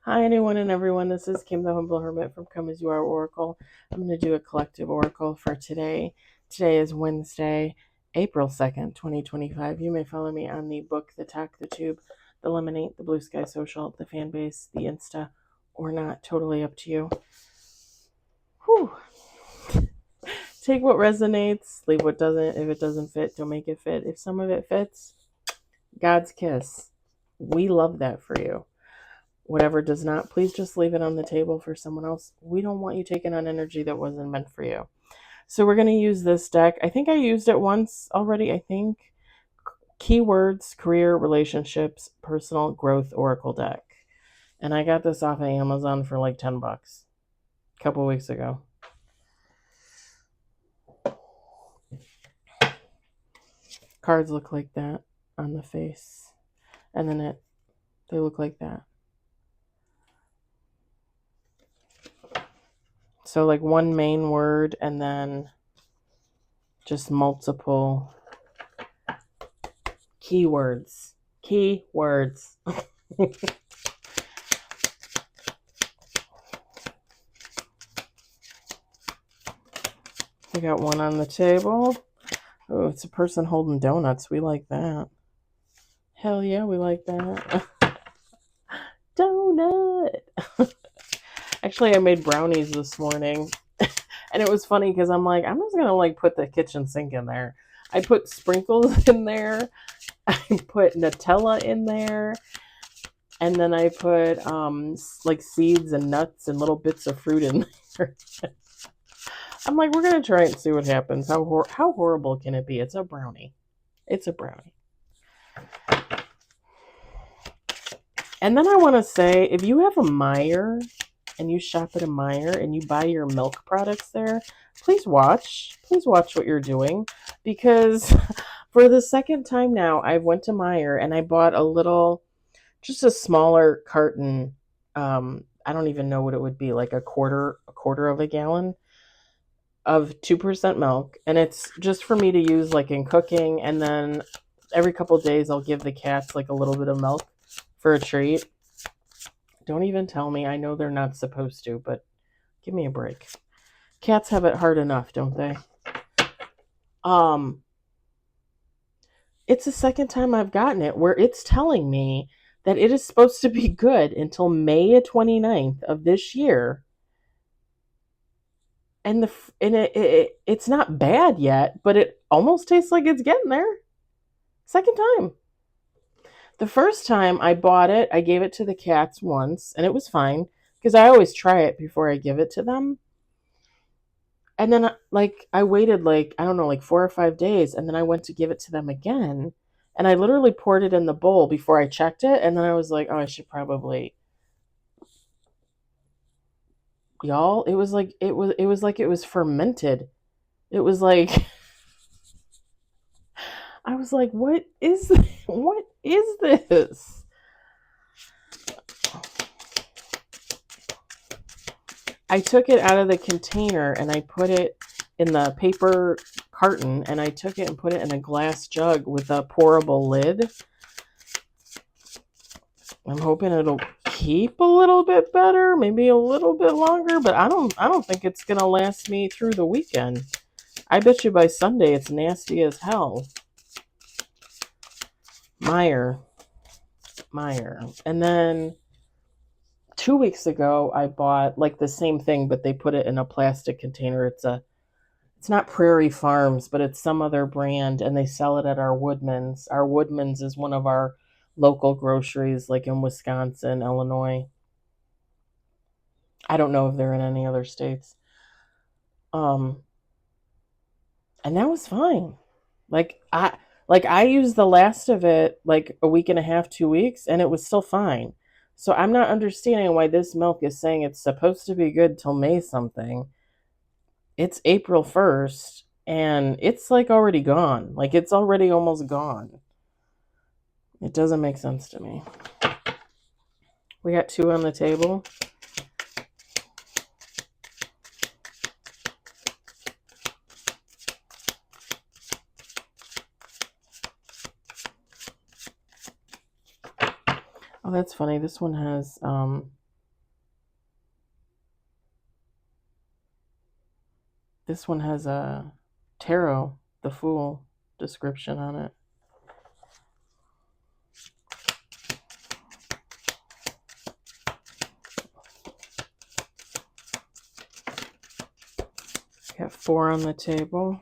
Hi, anyone and everyone. This is Kim, the Humble Hermit from Come As You Are Oracle. I'm going to do a collective oracle for today. Today is Wednesday, April 2nd, 2025. You may follow me on the book, the talk, the tube, the lemonade, the blue sky social, the fan base, the Insta, or not. Totally up to you. Whew. Take what resonates, leave what doesn't. If it doesn't fit, don't make it fit. If some of it fits, God's kiss. We love that for you. Whatever does not, please just leave it on the table for someone else. We don't want you taking on energy that wasn't meant for you. So we're going to use this deck. I think I used it once already, Keywords, Career, Relationships, Personal Growth Oracle deck. And I got this off of Amazon for like $10 a couple weeks ago. Cards look like that on the face. And then they look like that. So like one main word and then just multiple keywords. Keywords. We got one on the table. Oh, it's a person holding donuts. We like that. Hell yeah, we like that. Donut. Actually, I made brownies this morning. And it was funny because I'm like, I'm just going to like put the kitchen sink in there. I put sprinkles in there. I put Nutella in there. And then I put like seeds and nuts and little bits of fruit in there. I'm like, we're going to try and see what happens. How horrible can it be? It's a brownie. It's a brownie. And then I want to say, if you have a Meijer and you shop at a Meijer and you buy your milk products there, please watch what you're doing, because for the second time now, I went to Meijer and I bought just a smaller carton. I don't even know what it would be, like a quarter of a gallon of 2% milk, and it's just for me to use like in cooking, and then every couple days I'll give the cats like a little bit of milk for a treat. Don't even tell me. I know they're not supposed to, but give me a break. Cats have it hard enough, don't they? It's the second time I've gotten it where it's telling me that it is supposed to be good until May 29th of this year. And it's not bad yet, but it almost tastes like it's getting there. Second time. The first time I bought it, I gave it to the cats once, and it was fine, because I always try it before I give it to them. And then, I waited, I don't know, 4 or 5 days, and then I went to give it to them again, and I literally poured it in the bowl before I checked it, and then I was like, oh, I should probably... Y'all, it was like it was fermented. It was like... I was like, what is this? I took it out of the container and I put it in the paper carton, and I took it and put it in a glass jug with a pourable lid. I'm hoping it'll keep a little bit better, maybe a little bit longer, but I don't think it's gonna last me through the weekend. I bet you by Sunday it's nasty as hell. Meijer. And then 2 weeks ago I bought the same thing, but they put it in a plastic container. It's not Prairie Farms, but it's some other brand, and they sell it at our Woodman's. Our Woodman's is one of our local groceries, like in Wisconsin, Illinois. I don't know if they're in any other states. And that was fine. I used the last of it a week and a half, 2 weeks, and it was still fine. So I'm not understanding why this milk is saying it's supposed to be good till May something. It's April 1st, and it's already gone. It's already almost gone. It doesn't make sense to me. We got 2 on the table. Oh, that's funny. This one has This one has a tarot, the Fool description on it. Got 4 on the table.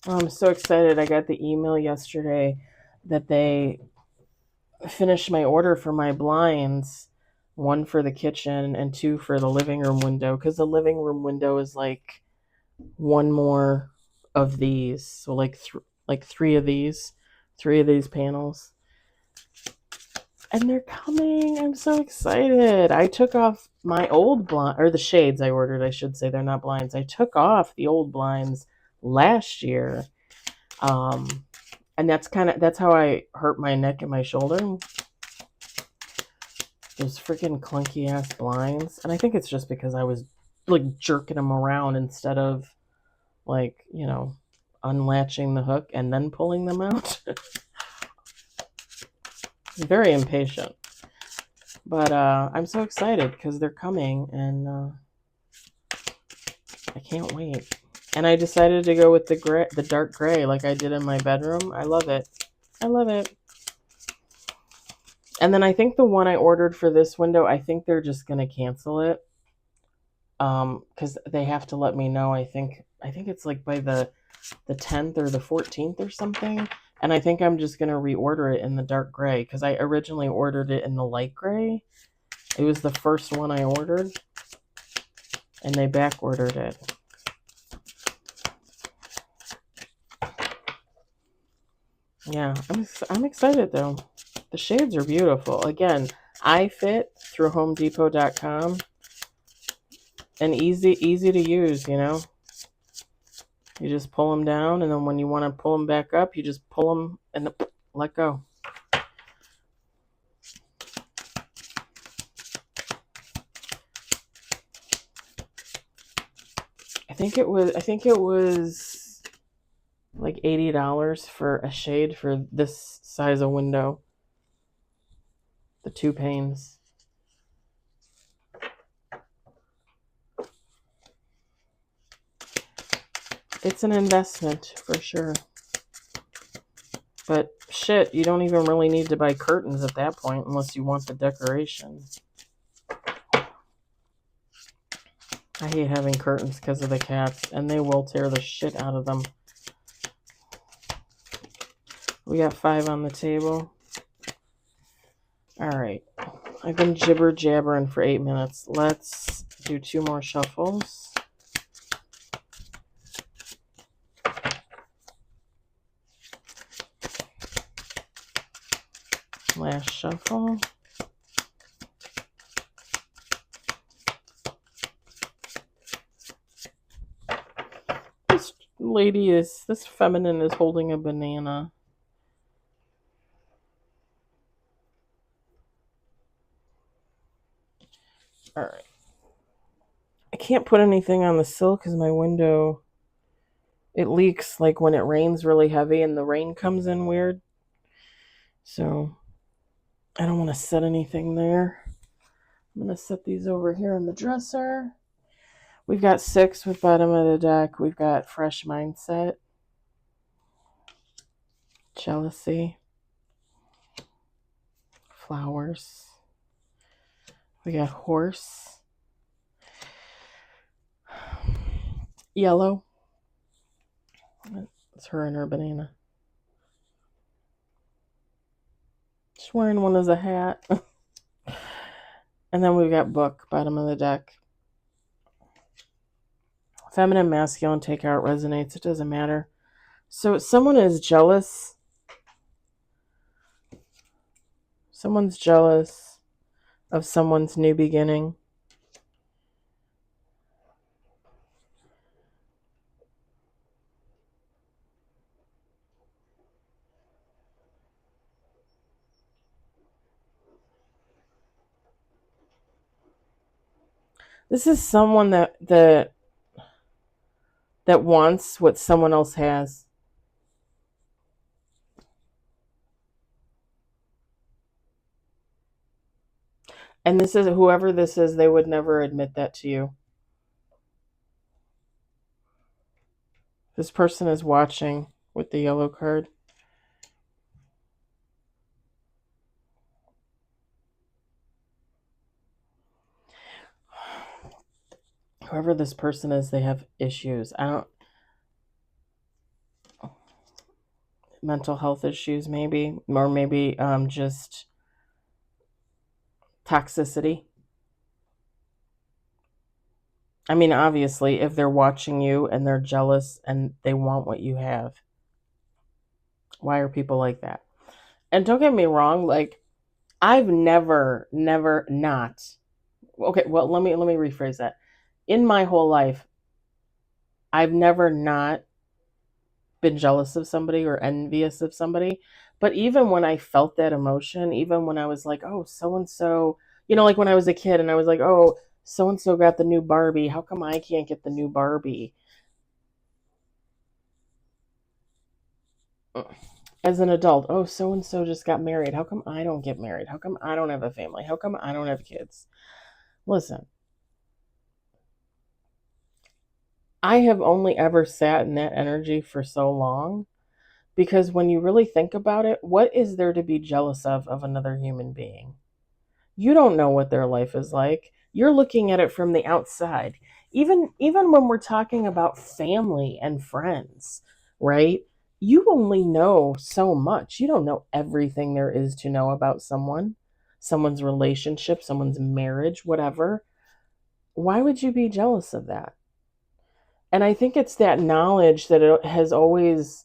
I'm so excited. I got the email yesterday that they finished my order for my blinds, 1 for the kitchen and 2 for the living room window, because the living room window is like 1 more of these. So like 3 of these, 3 of these panels. And they're coming. I'm so excited. I took off my old blind, or the shades I ordered, I should say. They're not blinds. I took off the old blinds last year. And that's how I hurt my neck and my shoulder. Those freaking clunky ass blinds. And I think it's just because I was like jerking them around instead of like, unlatching the hook and then pulling them out. Very impatient. But I'm so excited because they're coming, and I can't wait. And I decided to go with the dark gray like I did in my bedroom. I love it. I love it. And then I think the one I ordered for this window, I think they're just going to cancel it. Because they have to let me know. I think it's like by the 10th or the 14th or something. And I think I'm just going to reorder it in the dark gray because I originally ordered it in the light gray. It was the first one I ordered, and they back ordered it. Yeah, I'm excited though. The shades are beautiful. Again, iFit through HomeDepot.com, and easy to use. You just pull them down, and then when you want to pull them back up, you just pull them and let go. I think it was like $80 for a shade for this size of window. The 2 panes. It's an investment for sure. But shit, you don't even really need to buy curtains at that point unless you want the decoration. I hate having curtains because of the cats, and they will tear the shit out of them. We got 5 on the table. Alright. I've been jibber-jabbering for 8 minutes. Let's do 2 more shuffles. Last shuffle. This feminine is holding a banana. All right. I can't put anything on the sill because my window, it leaks like when it rains really heavy and the rain comes in weird. So I don't want to set anything there. I'm going to set these over here in the dresser. We've got 6 with bottom of the deck. We've got fresh mindset, jealousy, flowers. We got horse, yellow. It's her and her banana. She's wearing one as a hat. And then we've got book, bottom of the deck. Feminine, masculine, take out, resonates. It doesn't matter. So someone is jealous Someone's jealous of someone's new beginning. This is someone that wants what someone else has. And this is whoever this is, they would never admit that to you. This person is watching with the yellow card. Whoever this person is, they have issues. Mental health issues, maybe, or maybe just toxicity. I mean, obviously, if they're watching you and they're jealous and they want what you have, why are people like that? And don't get me wrong, like I've never not. Okay, well, let me rephrase that. In my whole life, I've never not been jealous of somebody or envious of somebody. But even when I felt that emotion, even when I was like, oh, so and so, like when I was a kid and I was like, oh, so and so got the new Barbie. How come I can't get the new Barbie? As an adult, oh, so and so just got married. How come I don't get married? How come I don't have a family? How come I don't have kids? Listen, I have only ever sat in that energy for so long because when you really think about it, what is there to be jealous of another human being? You don't know what their life is like. You're looking at it from the outside. Even when we're talking about family and friends, right? You only know so much. You don't know everything there is to know about someone's relationship, someone's marriage, whatever. Why would you be jealous of that? And I think it's that knowledge that it has always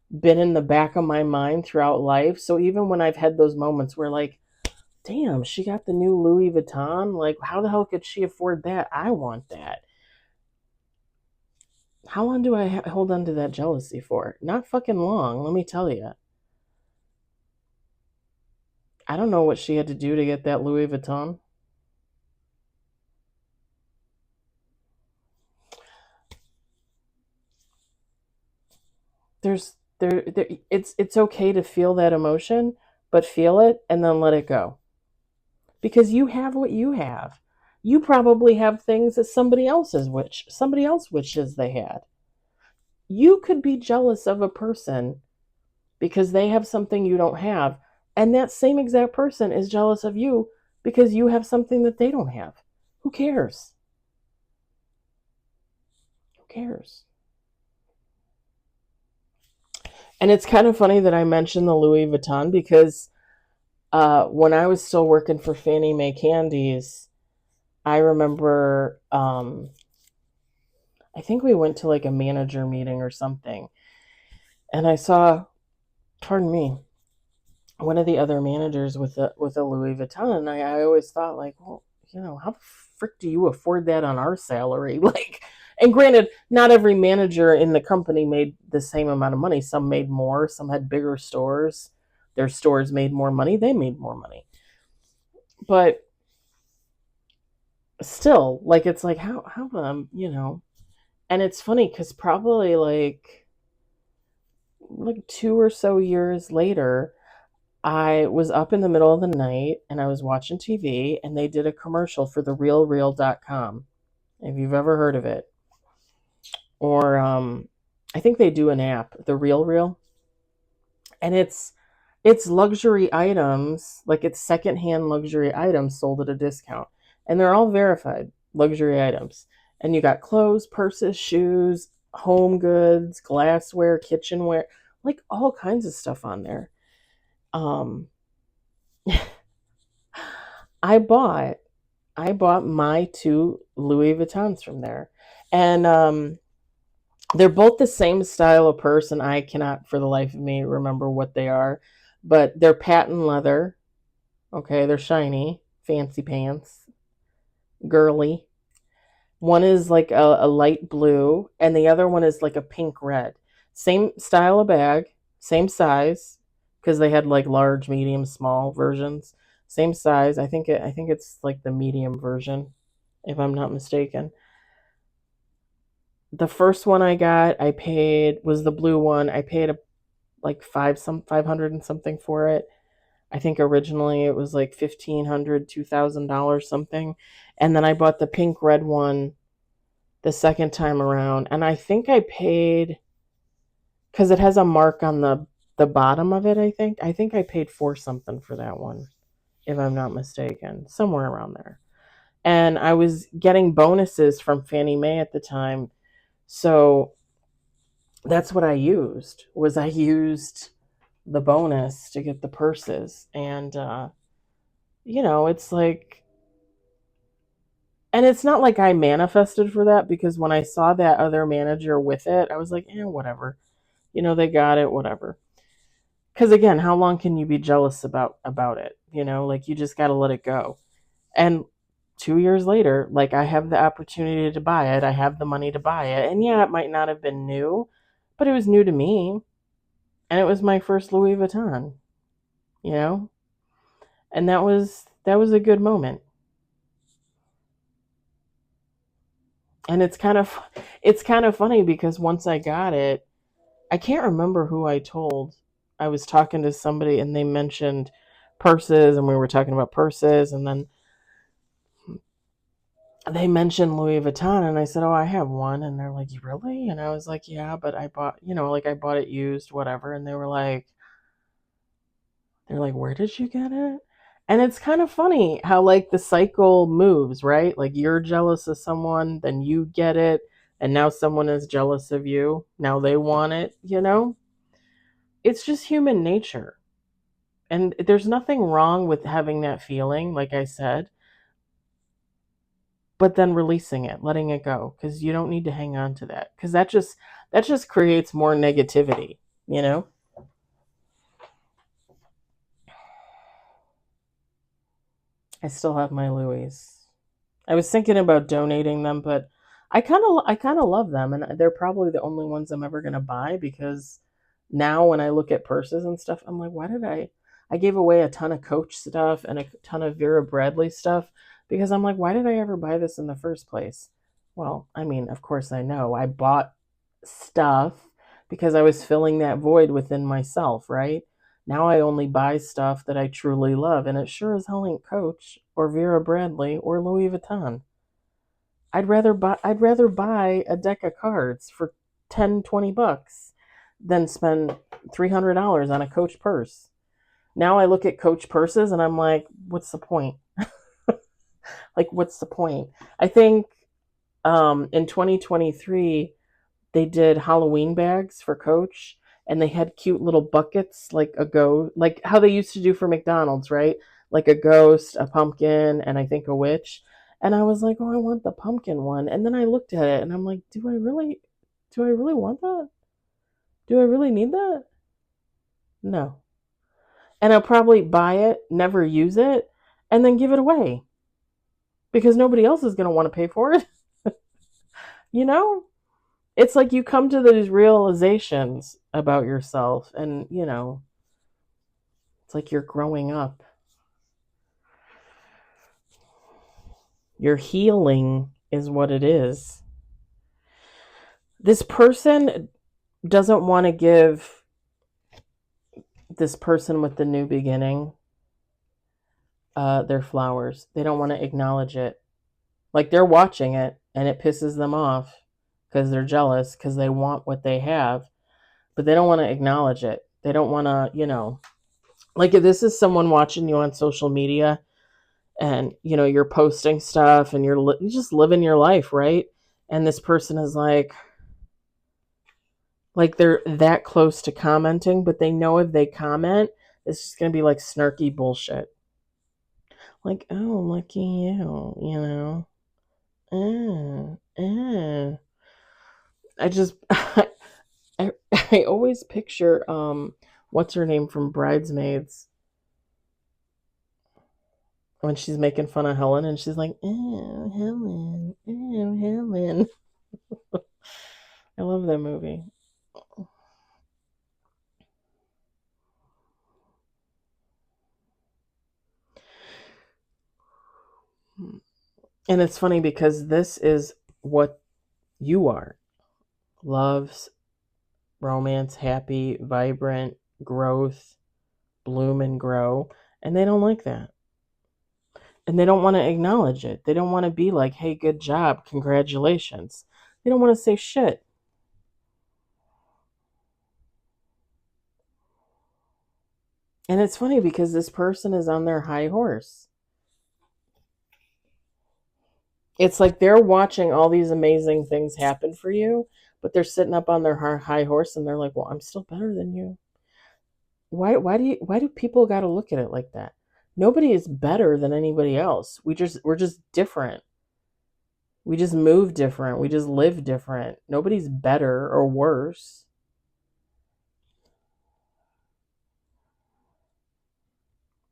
been in the back of my mind throughout life. So even when I've had those moments where like, damn, she got the new Louis Vuitton. Like, how the hell could she afford that? I want that. How long do I hold on to that jealousy for? Not fucking long, let me tell you. I don't know what she had to do to get that Louis Vuitton. It's okay to feel that emotion, but feel it and then let it go. Because you have what you have. You probably have things that somebody else wishes they had. You could be jealous of a person because they have something you don't have. And that same exact person is jealous of you because you have something that they don't have. Who cares? Who cares? And it's kind of funny that I mentioned the Louis Vuitton because when I was still working for Fannie Mae Candies, I remember I think we went to like a manager meeting or something, and I saw, pardon me, one of the other managers with a Louis Vuitton, and I always thought like, well, how the frick do you afford that on our salary? Like, and granted, not every manager in the company made the same amount of money. Some made more, some had bigger stores. Their stores made more money, they made more money. But still, like it's like how and it's funny because probably like 2 or so years later, I was up in the middle of the night and I was watching TV and they did a commercial for the realreal.com. If you've ever heard of it. Or I think they do an app, the Real Real. And it's luxury items, like it's secondhand luxury items sold at a discount. And they're all verified luxury items. And you got clothes, purses, shoes, home goods, glassware, kitchenware, like all kinds of stuff on there. Um I bought I bought my two Louis Vuittons from there. And they're both the same style of purse, and I cannot for the life of me remember what they are, but they're patent leather. Okay, they're shiny, fancy pants, girly. One is like a light blue, and the other one is like a pink red. Same style of bag, same size, because they had like large, medium, small versions. Same size. I think it's like the medium version, if I'm not mistaken. The first one I got, I paid was the blue one. I paid like 500 and something for it. I think originally it was like $1,500, $2,000 something, and then I bought the pink red one the second time around, and I think I paid because it has a mark on the bottom of it. I think I paid four something for that one, if I'm not mistaken, somewhere around there. And I was getting bonuses from Fannie Mae at the time, so that's what I used. Was I used the bonus to get the purses, and it's like, and it's not like I manifested for that, because when I saw that other manager with it, I was like, whatever. They got it, whatever. Because again, how long can you be jealous about it? Like, you just got to let it go. And 2 years later, like, I have the opportunity to buy it. I have the money to buy it. And yeah, it might not have been new, but it was new to me. And it was my first Louis Vuitton, you know? And that was a good moment. And it's kind of funny, because once I got it, I can't remember who I told. I was talking to somebody, and they mentioned purses, and we were talking about purses, and then they mentioned Louis Vuitton, and I said, "Oh, I have one." And they're like, "You really?" And I was like, "Yeah, but I bought, like, I bought it used, whatever." And they're like, "Where did you get it?" And it's kind of funny how, like, the cycle moves, right? Like, you're jealous of someone, then you get it, and now someone is jealous of you. Now they want it. It's just human nature. And there's nothing wrong with having that feeling, like I said, but then releasing it, letting it go, because you don't need to hang on to that, because that just creates more negativity. I still have my Louis. I was thinking about donating them, but I kind of love them, and they're probably the only ones I'm ever going to buy, because now when I look at purses and stuff, I'm like, why did I gave away a ton of Coach stuff and a ton of Vera Bradley stuff, because I'm like, why did I ever buy this in the first place? Well, I mean, of course I know. I bought stuff because I was filling that void within myself, right? Now I only buy stuff that I truly love, and it sure as hell ain't Coach or Vera Bradley or Louis Vuitton. I'd rather buy a deck of cards for 10, $20 than spend $300 on a Coach purse. Now I look at Coach purses and I'm like, what's the point? Like, what's the point? I think in 2023 they did Halloween bags for Coach, and they had cute little buckets, like a go like how they used to do for McDonald's, right? Like a ghost, a pumpkin, and I think a witch. And I was like, "Oh, I want the pumpkin one." And then I looked at it and I'm like, "Do I really want that? Do I really need that?" No. And I'll probably buy it, never use it, and then give it away, because nobody else is going to want to pay for it. you know? It's like you come to these realizations about yourself, and it's like you're growing up. You're healing is what it is. This person doesn't want to give this person with the new beginning their flowers. They don't want to acknowledge it. Like, they're watching it and it pisses them off because they're jealous, because they want what they have, but they don't want to acknowledge it. They don't want to. Like, if this is someone watching you on social media, and you're posting stuff, and you're just living your life, right? And this person is like they're that close to commenting, but they know if they comment, it's just going to be like snarky bullshit, like, "Oh, lucky you. I just I always picture what's her name from Bridesmaids. when she's making fun of Helen and she's like, oh, Helen, oh, Helen. I love that movie. And it's funny because this is what you are. Loves, romance, happy, vibrant, growth, bloom and grow. And they don't like that. And they don't want to acknowledge it. They don't want to be like, hey, good job, congratulations. They don't want to say shit. And it's funny because this person is on their high horse. It's like they're watching all these amazing things happen for you, but they're sitting up on their high horse and they're like, well, I'm still better than you. Why do people got to look at it like that? Nobody is better than anybody else. We're just different. We just move different. We just live different. Nobody's better or worse.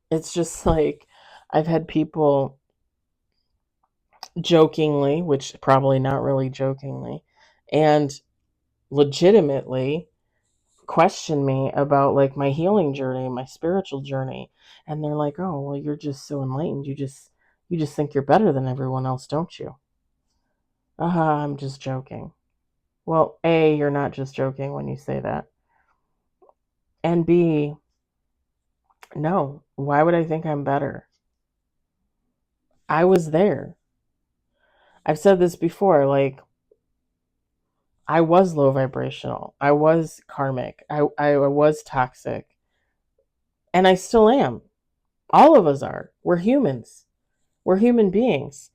It's just like I've had people jokingly, which probably not really jokingly, and legitimately question me about like my healing journey, my spiritual journey, and they're like, "Oh, well, you're just so enlightened. You just think you're better than everyone else, don't you?" I'm just joking. Well, A, you're not just joking when you say that. And B, no, why would I think I'm better? I was there. I've said this before, like I was low vibrational. I was karmic. I was toxic. And I still am. All of us are. We're humans. We're human beings.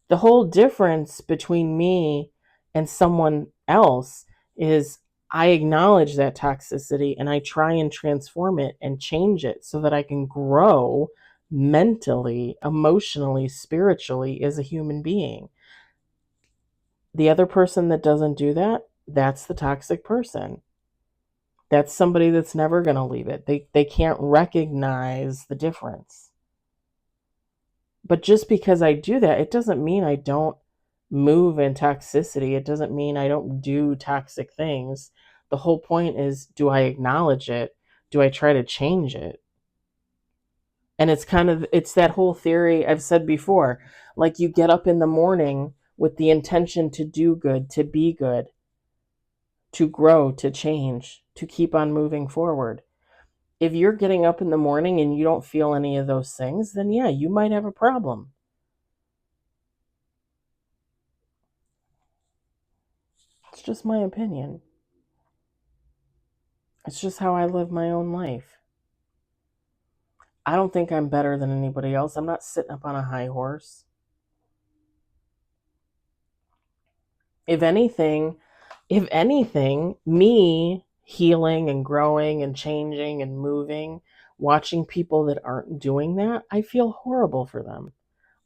The whole difference between me and someone else is I acknowledge that toxicity and I try and transform it and change it so that I can grow mentally, emotionally, spiritually as a human being. The other person that doesn't do that, that's the toxic person. That's somebody that's never going to leave it. They can't recognize the difference. But just because I do that, it doesn't mean I don't move in toxicity. It doesn't mean I don't do toxic things. The whole point is, do I acknowledge it? Do I try to change it? And it's that whole theory I've said before. Like you get up in the morning with the intention to do good, to be good, to grow, to change, to keep on moving forward. If you're getting up in the morning and you don't feel any of those things, then yeah, you might have a problem. It's just my opinion. It's just how I live my own life. I don't think I'm better than anybody else. I'm not sitting up on a high horse. If anything, me healing and growing and changing and moving, watching people that aren't doing that, I feel horrible for them.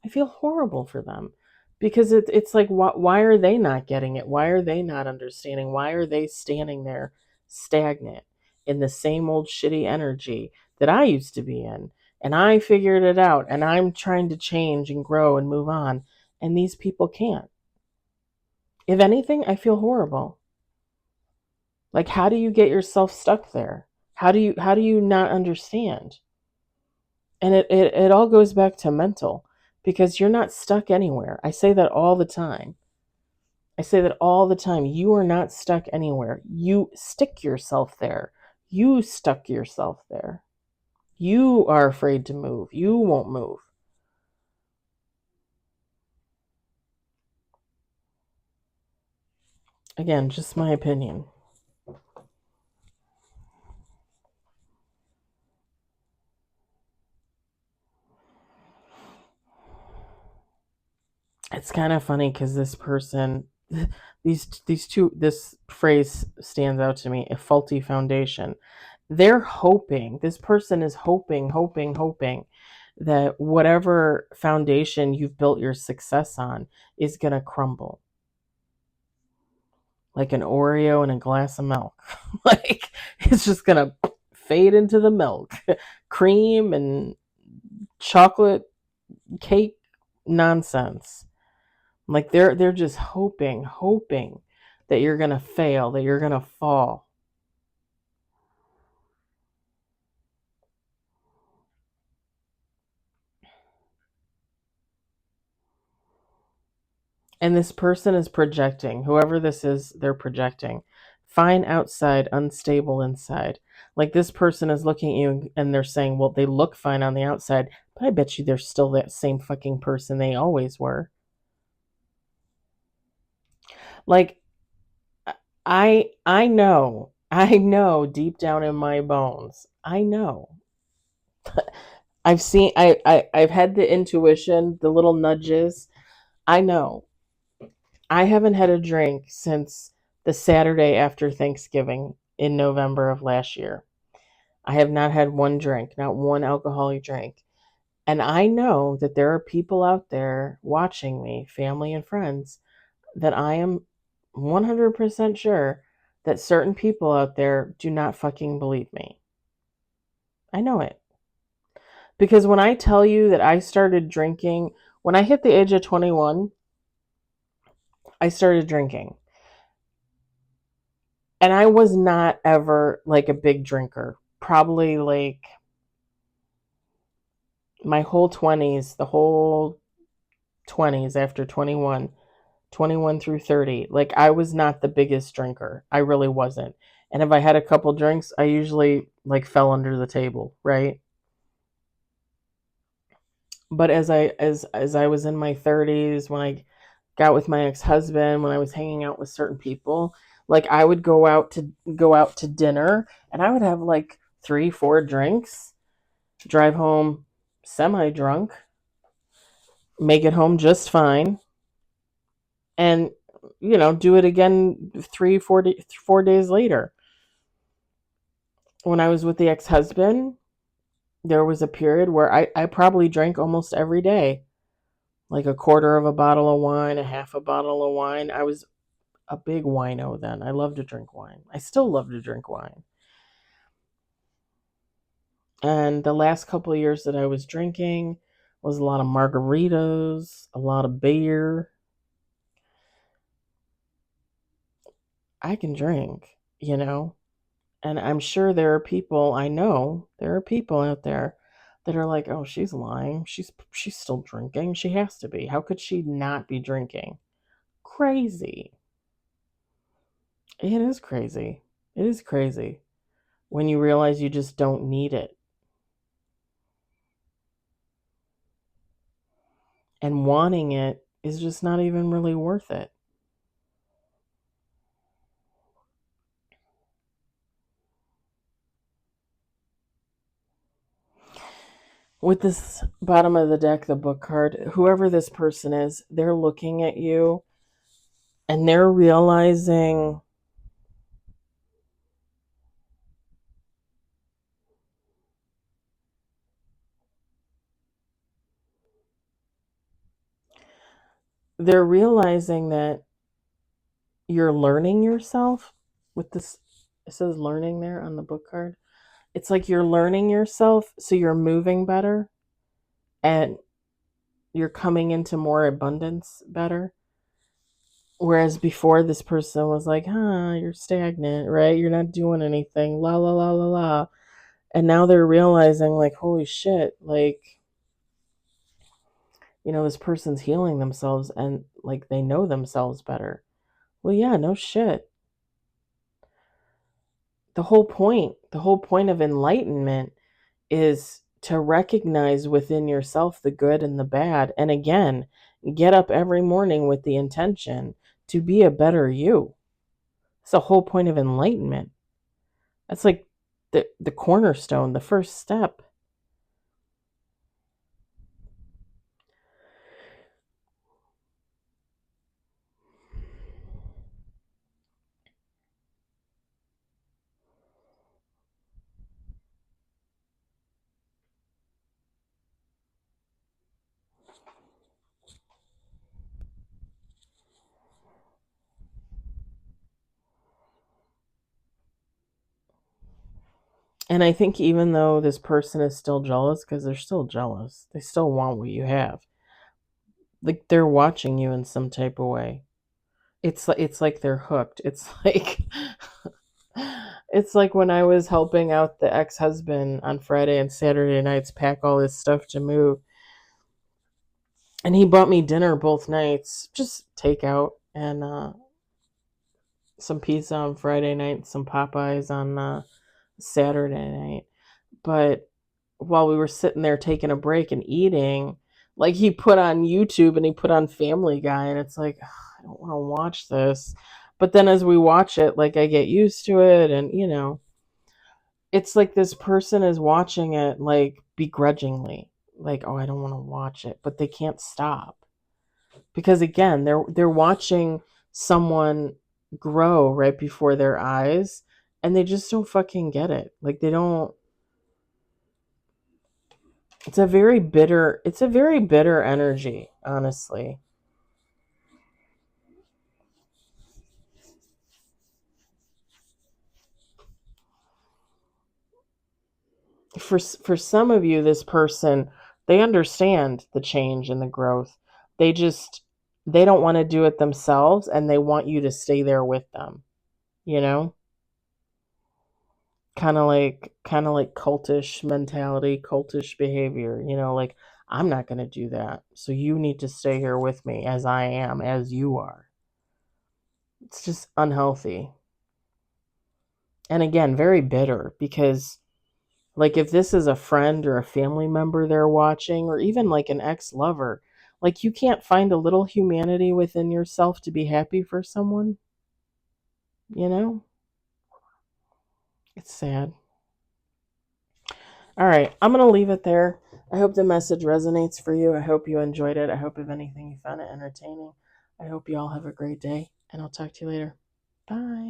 I feel horrible for them because it's like, why are they not getting it? Why are they not understanding? Why are they standing there stagnant in the same old shitty energy that I used to be in? And I figured it out and I'm trying to change and grow and move on. And these people can't. If anything, I feel horrible. Like, how do you get yourself stuck there? How do you not understand? And it all goes back to mental because you're not stuck anywhere. I say that all the time. I say that all the time. You are not stuck anywhere. You stick yourself there. You stuck yourself there. You are afraid to move. You won't move. Again, just my opinion. It's kind of funny because this person, this phrase stands out to me: a faulty foundation. They're hoping, this person is hoping that whatever foundation you've built your success on is going to crumble like an Oreo in a glass of milk. Like it's just going to fade into the milk. Cream and chocolate cake nonsense. Like they're just hoping that you're gonna fail, that you're gonna fall. And this person is projecting. Whoever this is, they're projecting. Fine outside, unstable inside. Like this person is looking at you and they're saying, well, they look fine on the outside, but I bet you they're still that same fucking person they always were. Like I know deep down in my bones. I know. I've had the intuition, the little nudges. I know. I haven't had a drink since the Saturday after Thanksgiving in November of last year. I have not had one drink, not one alcoholic drink. And I know that there are people out there watching me, family and friends, that I am 100% sure that certain people out there do not fucking believe me. I know it. Because when I tell you that I started drinking, when I hit the age of 21, I started drinking. And I was not ever like a big drinker. Probably like my whole 20s, the whole 20s after 21, 21 through 30. Like I was not the biggest drinker. I really wasn't. And if I had a couple drinks, I usually like fell under the table, right? But as I was in my 30s, when I got with my ex-husband, when I was hanging out with certain people, like I would go out to dinner and I would have like 3 4 drinks, drive home semi drunk, make it home just fine, and do it again 4 days later. When I was with the ex-husband, there was a period where I probably drank almost every day, like a quarter of a bottle of wine, a half a bottle of wine. I was a big wino then. I love to drink wine. I still love to drink wine. And the last couple of years that I was drinking was a lot of margaritas, a lot of beer. I can drink. And I'm sure I know there are people out there that are like, "Oh, she's lying. She's still drinking. She has to be. How could she not be drinking?" Crazy. It is crazy. It is crazy when you realize you just don't need it. And wanting it is just not even really worth it. With this bottom of the deck, the book card, whoever this person is, they're looking at you and they're realizing that you're learning yourself. With this, it says learning there on the book card. It's like you're learning yourself, so you're moving better and you're coming into more abundance better. Whereas before, this person was like, you're stagnant, right? You're not doing anything, la la la la la. And now they're realizing, like, holy shit, like, this person's healing themselves and, like, they know themselves better. Well, yeah, no shit. The whole point of enlightenment is to recognize within yourself the good and the bad. And again, get up every morning with the intention to be a better you. It's the whole point of enlightenment. That's like the cornerstone, the first step. And I think even though this person is still jealous, because they're still jealous, they still want what you have. Like they're watching you in some type of way. It's like they're hooked. It's like it's like when I was helping out the ex-husband on Friday and Saturday nights pack all his stuff to move. And he bought me dinner both nights, just takeout, and some pizza on Friday night, some Popeyes on Saturday night. But while we were sitting there taking a break and eating, like he put on YouTube and he put on Family Guy, and it's like, "Ugh, I don't want to watch this." But then as we watch it, like I get used to it, and it's like this person is watching it like begrudgingly, like, oh, I don't want to watch it, but they can't stop because again, they're watching someone grow right before their eyes, and they just don't fucking get it. Like they don't. It's a very bitter energy, honestly. For some of you, this person, they understand the change and the growth. They just they don't want to do it themselves, and they want you to stay there with them, you know? Kind of like cultish mentality, cultish behavior, like I'm not going to do that. So you need to stay here with me as I am, as you are. It's just unhealthy. And again, very bitter because like if this is a friend or a family member they're watching, or even like an ex-lover, like you can't find a little humanity within yourself to be happy for someone, you know? It's sad. All right, I'm going to leave it there. I hope the message resonates for you. I hope you enjoyed it. I hope, if anything, you found it entertaining. I hope you all have a great day, and I'll talk to you later. Bye.